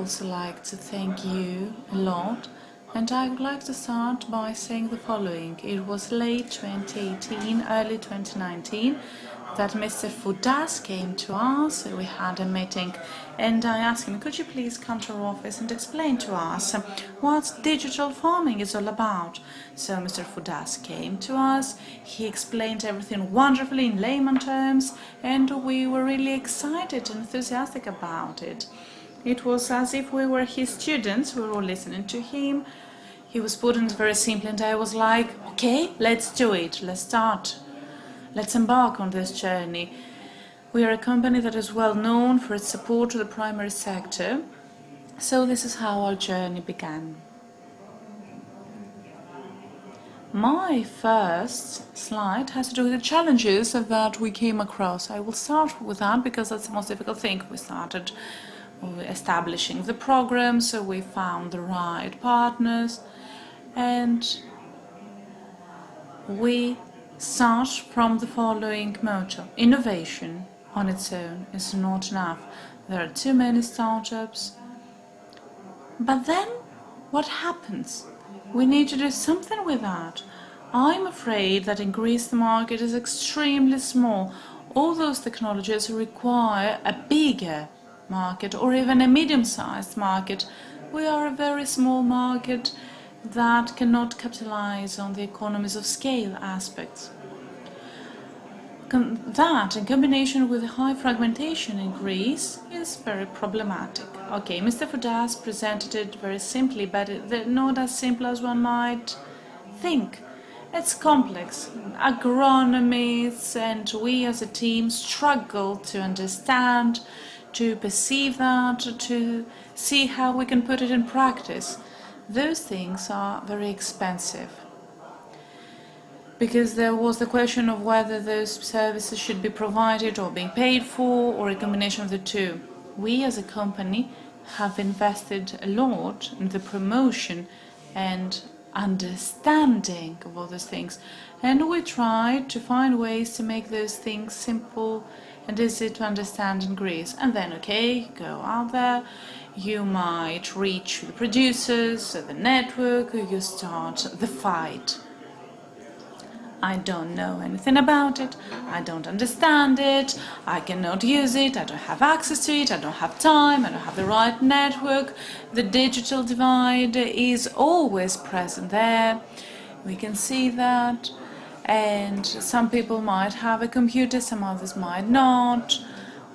also like to thank you a lot, and I would like to start by saying the following. It was late 2018, early 2019 that Mr. Fountas came to us. We had a meeting and I asked him, could you please come to our office and explain to us what digital farming is all about? So Mr. Fountas came to us, he explained everything wonderfully in layman terms, and we were really excited and enthusiastic about it. It was as if we were his students, we were all listening to him. He was putting it very simply and I was like, okay, let's do it, let's start. Let's embark on this journey. We are a company that is well known for its support to the primary sector, so this is how our journey began. My first slide has to do with the challenges that we came across. I will start with that because that's the most difficult thing. We started establishing the program, so we found the right partners, and we start from the following motto. Innovation on its own is not enough. There are too many startups. But then what happens? We need to do something with that. I'm afraid that in Greece the market is extremely small. All those technologies require a bigger market or even a medium-sized market. We are a very small market that cannot capitalize on the economies of scale aspects. That, in combination with the high fragmentation in Greece, is very problematic. Okay, Mr. Fountas presented it very simply, but it's not as simple as one might think. It's complex. Agronomists and we as a team struggle to understand, to perceive that, to see how we can put it in practice. Those things are very expensive, because there was the question of whether those services should be provided or being paid for, or a combination of the two. We as a company have invested a lot in the promotion and understanding of all those things, and we try to find ways to make those things simple and easy to understand in Greece. And then, okay, go out there, you might reach the producers, the network, you start the fight. I don't know anything about it, I don't understand it, I cannot use it, I don't have access to it, I don't have time, I don't have the right network. The digital divide is always present there. We can see that. And some people might have a computer, some others might not.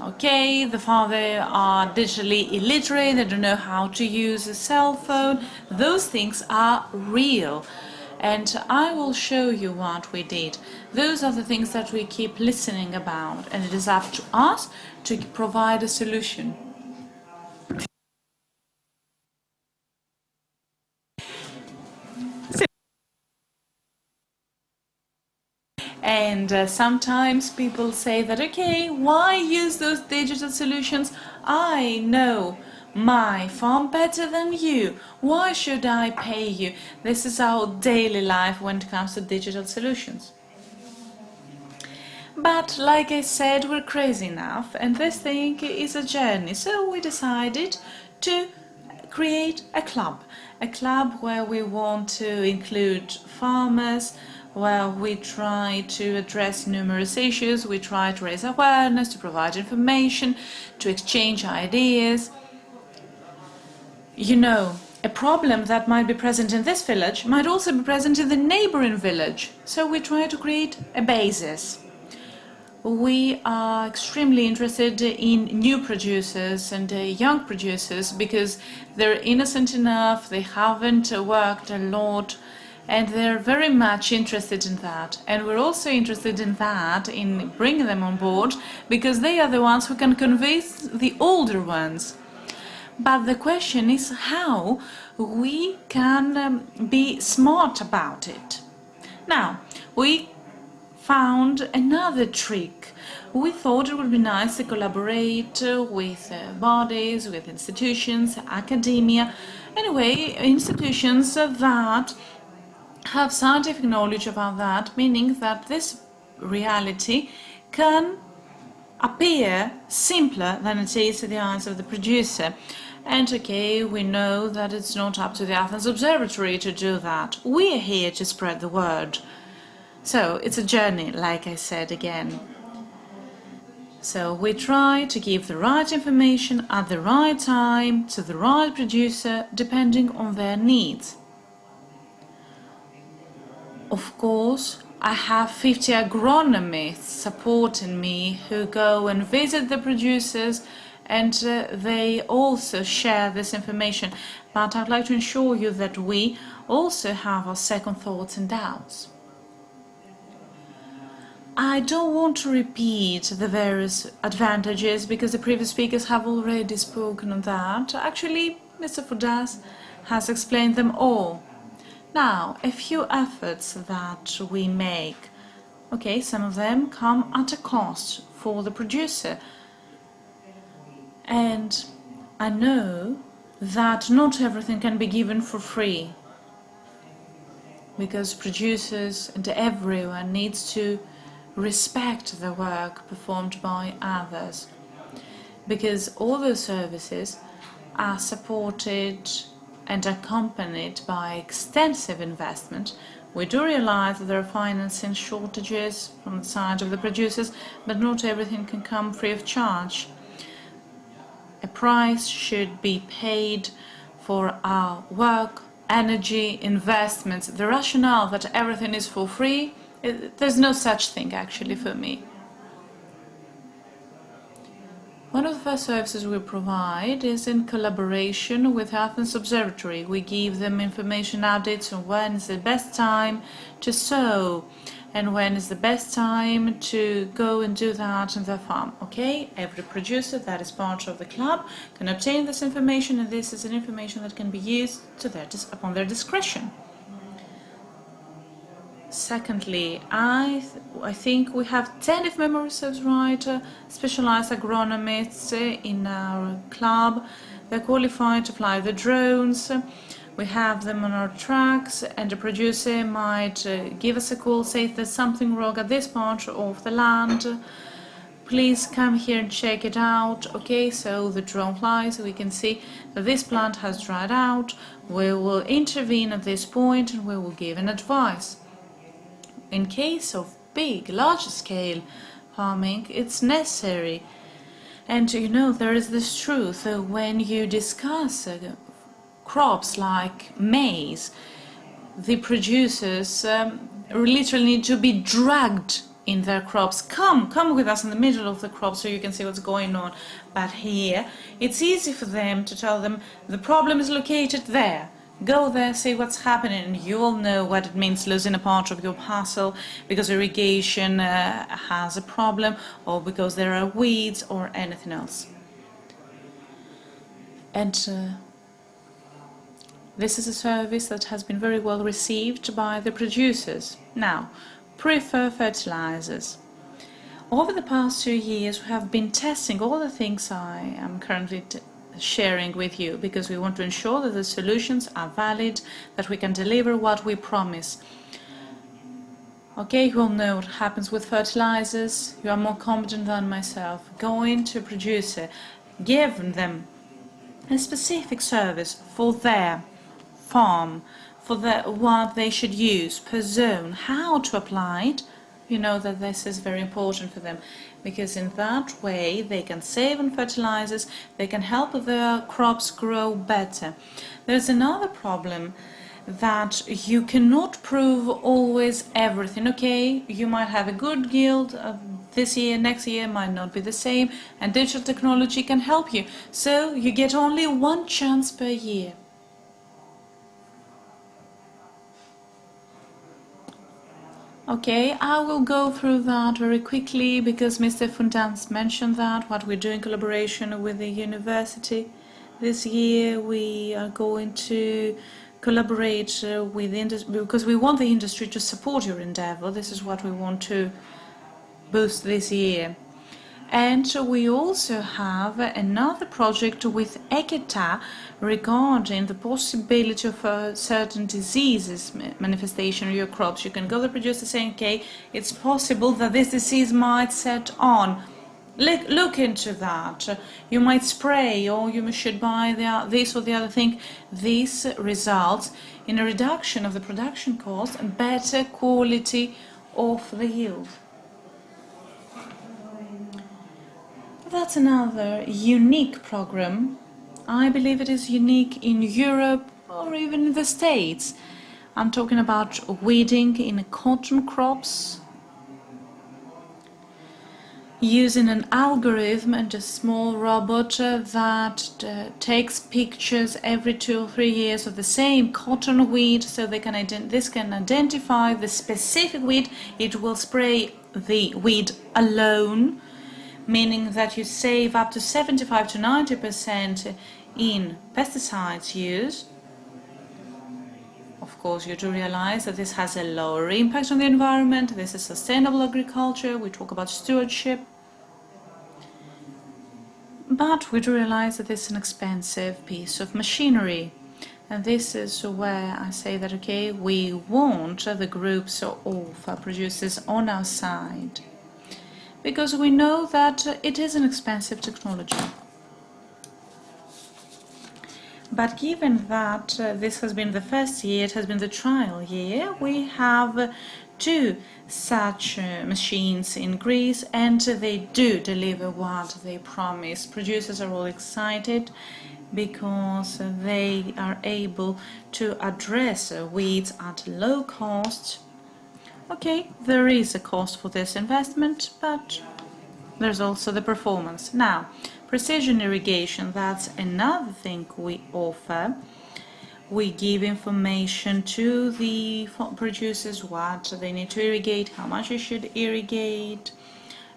Okay, the father are digitally illiterate, they don't know how to use a cell phone. Those things are real. And I will show you what we did. Those are the things that we keep listening about, and it is up to us to provide a solution. And sometimes people say that, okay, why use those digital solutions? I know my farm better than you. Why should I pay you? This is our daily life when it comes to digital solutions. But like I said, we're crazy enough, and this thing is a journey. So we decided to create a club where we want to include farmers, where we try to address numerous issues, we try to raise awareness, to provide information, to exchange ideas. You know, a problem that might be present in this village might also be present in the neighboring village. So we try to create a basis. We are extremely interested in new producers and young producers because they're innocent enough, they haven't worked a lot, and they're very much interested in that. And we're also interested in that, in bringing them on board, because they are the ones who can convince the older ones. But the question is how we can be smart about it. Now, we found another trick. We thought it would be nice to collaborate with bodies, with institutions, academia, anyway, institutions that have scientific knowledge about that, meaning that this reality can appear simpler than it is to the eyes of the producer. And okay, we know that it's not up to the Athens Observatory to do that. We are here to spread the word. So it's a journey, like I said again. So we try to give the right information at the right time to the right producer, depending on their needs. Of course, I have 50 agronomists supporting me who go and visit the producers, and they also share this information. But I'd like to assure you that we also have our second thoughts and doubts. I don't want to repeat the various advantages because the previous speakers have already spoken on that. Actually, Mr. Fountas has explained them all. Now, a few efforts that we make. Okay, some of them come at a cost for the producer. And I know that not everything can be given for free, because producers and everyone needs to respect the work performed by others, because all those services are supported and accompanied by extensive investment. We do realize that there are financing shortages from the side of the producers, but not everything can come free of charge. A price should be paid for our work, energy, investments. The rationale that everything is for free, there's no such thing actually for me. One of the first services we provide is in collaboration with Athens Observatory. We give them information updates on when is the best time to sow and when is the best time to go and do that in their farm. Okay, every producer that is part of the club can obtain this information, and this is an information that can be used to upon their discretion. Secondly, I think we have 10, if memory serves right, specialized agronomists in our club. They're qualified to fly the drones. We have them on our tracks, and a producer might give us a call, say if there's something wrong at this part of the land. Please come here and check it out. Okay, so the drone flies, we can see that this plant has dried out. We will intervene at this point and we will give an advice. In case of big, large-scale farming, it's necessary. And you know, there is this truth when you discuss crops like maize, the producers literally need to be dragged in their crops. Come with us in the middle of the crop so you can see what's going on. But here, it's easy for them to tell them the problem is located there. Go there, see what's happening, and you'll know what it means losing a part of your parcel because irrigation has a problem, or because there are weeds, or anything else. And this is a service that has been very well received by the producers. Now, prefer fertilizers. Over the past 2 years, we have been testing all the things I am currently sharing with you, because we want to ensure that the solutions are valid, that we can deliver what we promise. Okay, you all know what happens with fertilizers. You are more competent than myself. Go into a producer, give them a specific service for their farm, for what they should use per zone, how to apply it. You know that this is very important for them, because in that way they can save on fertilizers, they can help their crops grow better. There's another problem, that you cannot prove always everything. Okay, you might have a good yield this year, next year might not be the same, and digital technology can help you. So you get only one chance per year. Okay, I will go through that very quickly because Mr. Fountas mentioned that, what we do in collaboration with the university. This year we are going to collaborate with the industry, because we want the industry to support your endeavor. This is what we want to boost this year. And we also have another project with EKETA regarding the possibility of certain diseases manifestation in your crops. You can go to the producer saying, okay, it's possible that this disease might set on. look into that. You might spray, or you should buy this or the other thing. This results in a reduction of the production cost and better quality of the yield. That's another unique program. I believe it is unique in Europe or even in the States. I'm talking about weeding in cotton crops, using an algorithm and a small robot that takes pictures every 2 or 3 years of the same cotton weed, so this can identify the specific weed. It will spray the weed alone, meaning that you save up to 75 to 90% in pesticides use. Of course, you do realize that this has a lower impact on the environment. This is sustainable agriculture. We talk about stewardship. But we do realize that this is an expensive piece of machinery. And this is where I say that, okay, we want the groups of producers on our side, because we know that it is an expensive technology. But given that this has been the first year, it has been the trial year, we have 2 such machines in Greece, and they do deliver what they promise. Producers are all excited because they are able to address weeds at low cost. Okay, there is a cost for this investment, but there's also the performance. Now, precision irrigation, that's another thing we offer. We give information to the producers what they need to irrigate, how much you should irrigate,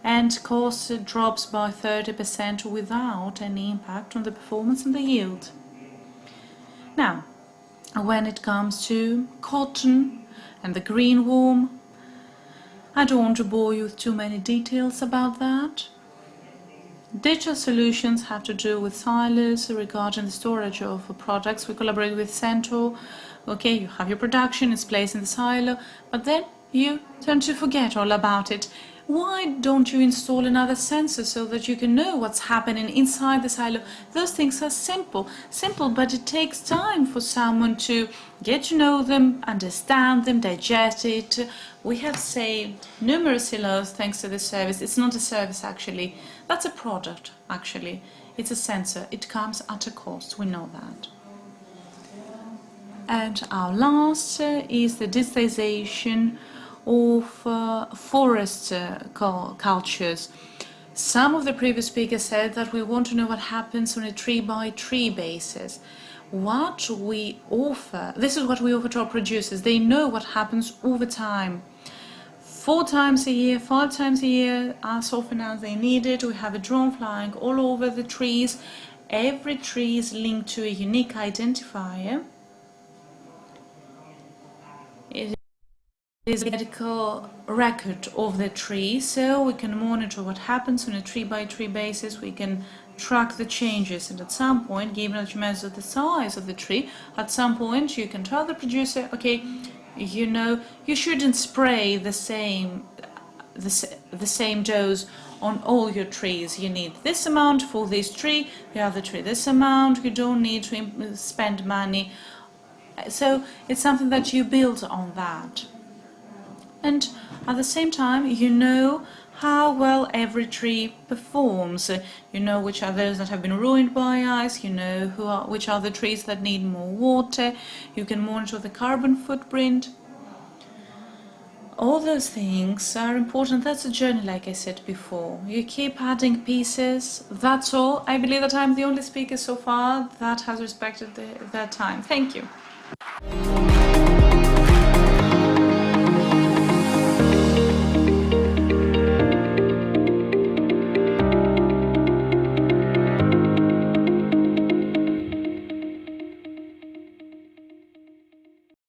and cost drops by 30% without any impact on the performance and the yield. Now, when it comes to cotton and the green worm, I don't want to bore you with too many details about that. Digital solutions have to do with silos regarding the storage of products. We collaborate with Cento. Okay, you have your production, it's placed in the silo, but then you tend to forget all about it. Why don't you install another sensor so that you can know what's happening inside the silo? Those things are simple, but it takes time for someone to get to know them, understand them, digest it. We have saved numerous silos thanks to this service. It's not a service actually, that's a product actually. It's a sensor, it comes at a cost, we know that. And our last is the digitization of forest cultures. Some of the previous speakers said that we want to know what happens on a tree-by-tree basis. What we offer, this is what we offer to our producers. They know what happens over time. 4 times a year, 5 times a year, as often as they need it. We have a drone flying all over the trees. Every tree is linked to a unique identifier. It is a medical record of the tree, so we can monitor what happens on a tree-by-tree basis. We can track the changes, and at some point, given that you measure the size of the tree, at some point you can tell the producer, okay, you know, you shouldn't spray the same dose on all your trees. You need this amount for this tree, the other tree this amount. You don't need to spend money. So it's something that you build on that. And at the same time, you know how well every tree performs. You know which are those that have been ruined by ice, you know which are the trees that need more water, you can monitor the carbon footprint. All those things are important. That's a journey, like I said before. You keep adding pieces, that's all. I believe that I'm the only speaker so far that has respected their time. Thank you.